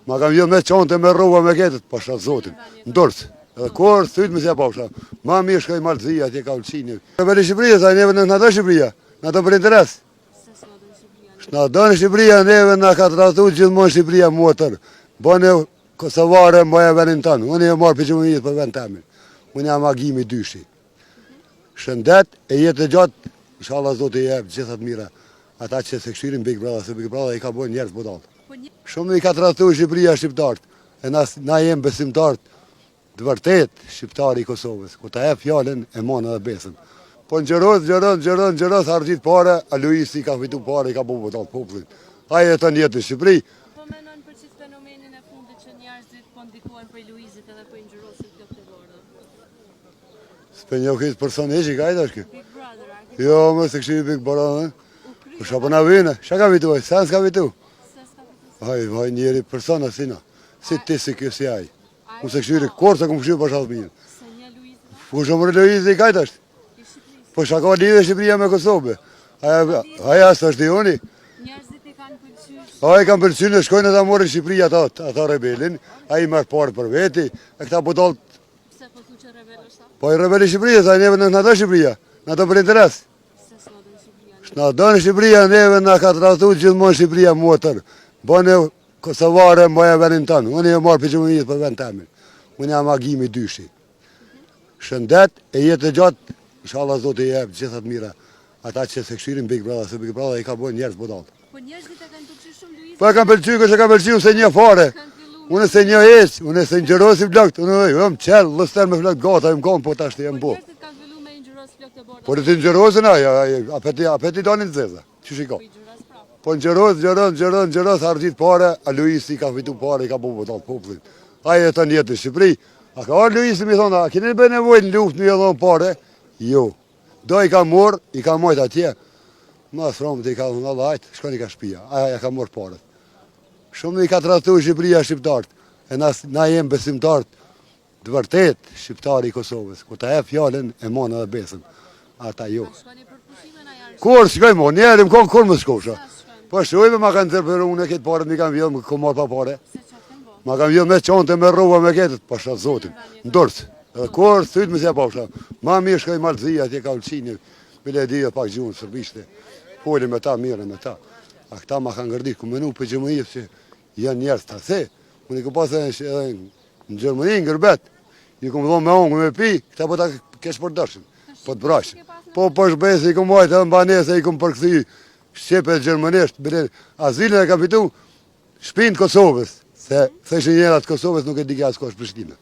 Ma kam vjen me çante me rrova me ketët, pasha zotin. Ndorës. Edhe kur thyt më se pasha. Ma mirë shkoj Malzi atje ka ulçinë. Në Shqipëri sa neve na do Shqipëria. Na do për interes. Na do në Shqipëria neve na ka tratuar gjithmonë Shqipëria motor. Bane Kosovare mboja vendin tonë. Unë e marr pijëmit për vend tamin. Unë jam agimi dyshi. Shëndet e jetë e gjatë, inshallah Zoti i jep gjithat mira. Ata që se këshirin Big Brother, se Big Brother i ka bën njerëz budall. Shumë i ka tratuar Shqipëria shqiptarët. E na jem besimtarët të vërtet shqiptari i Kosovës. Ku ta jep fjalën e mon edhe besën. Po ngjeros argjit parë, a Luisi ka fitu parë, i ka bën budall popullin. Ai jeton jetën në Shqipëri. Po mendon për çfarë fenomenin e fundit që njerëzit po ndikuan për Luizit edhe po i ngjyrosin këto të bordë. S'pe një këtë person e që i kajta është kë? Big Brother, Jo, më se këshimi Big Brother, po shka na vine, shka ka vitu, sa s'ka vitu? Vaj njeri persona si na, si ti si kjo si aj. Unë se këshiri korë se këmë këshiri për shatë minjën. Se një Luizit? Po shumë Luizit i kajta është? Po shka ka lidhe Shqipëria me Kosovë. Aja së është i unë. Njerëzit i kanë pëlqyer. A i kanë pëlqyer në shkojnë ta morën Shqipëri ata rebelin, a i merë parë për veti, e këta budallë. Pse po thu që rebel është ta? Po i rebeli Shqipëria, sa neve na do Shqipëria, na do për interes. Se s'na do Shqipëria. Na do në Shqipëria, neve na ka tratuar gjithmonë Shqipëria motor. Bane Kosovare mboja vendin tonë. Unë e marr pijëmit për vend tamin. Unë jam agimi dyshi. Shëndet e jetë e gjatë, inshallah Zoti i jep gjithat mira. Ata që se këshirin Big Brother, se Big Brother i ka bën njerëz budall. Po njerëzit e kanë pëlqyer shumë Luizit. Po e kanë pëlqyer, që ka pëlqyer se një fare. Unë se një hiç, unë se ngjyrosi vlogt, unë jam çel, lëster me vlogt gata, im kom po tash jam bu. Njerëzit kanë filluar me ngjyros vlogt të bordë. Po të ngjyrosin apeti donin zeza. Çu shiko. Po ngjyros argjit parë, a Luisi ka fitu parë, i ka bën budall popullin. Ai jeton jetën në Shqipëri. A ka ardhur Luisi më thonë, a keni bën nevojë në luftë më dhon parë? Jo. Do i ka morr, i ka mojt atje. Ma thromë të i ka dhënë Allah, ajtë, shkoni ka shpia. Aja ka morë parët. Shumë i ka tratuar Shqipëria shqiptarët. E na jem besimtarët të vërtet shqiptari i Kosovës. Ku ta jep fjalën e mon edhe besën. Ata jo. Shkoni për pushime na janë. Kur shkoj mo, njerë më konë kur më shkosha. Po shkojme ma kanë tërpërë unë e këtë parët, mi kanë vjellë, më kom marë pa pare. Ma kanë vjellë me çante me rrova me ketët, pasha zotin. Ndorës. Edhe kur thyt më se pasha. Ma mirë shkoj Malzi atje ka ulçinë. Bile e dhja pak gjuhën sërbishte. Poli me ta, mire me ta. A këta ma kanë gërdit, ku menu për Gjermani, që janë njerës të se. Unë i ku pasë edhe në Gjermani, në Gërbet. I ku më dhonë me ongë, me pi, këta po ta kesh për dërshin. Po të brashin. Po për shbesi, i ku majtë edhe mbanese, i ku më përkëthi Shqepe Gjermanisht. Bile azilin e ka fitu shpinë Kosovës. Se ishin njerat Kosovës nuk e di kja s'ko është Prishtinë.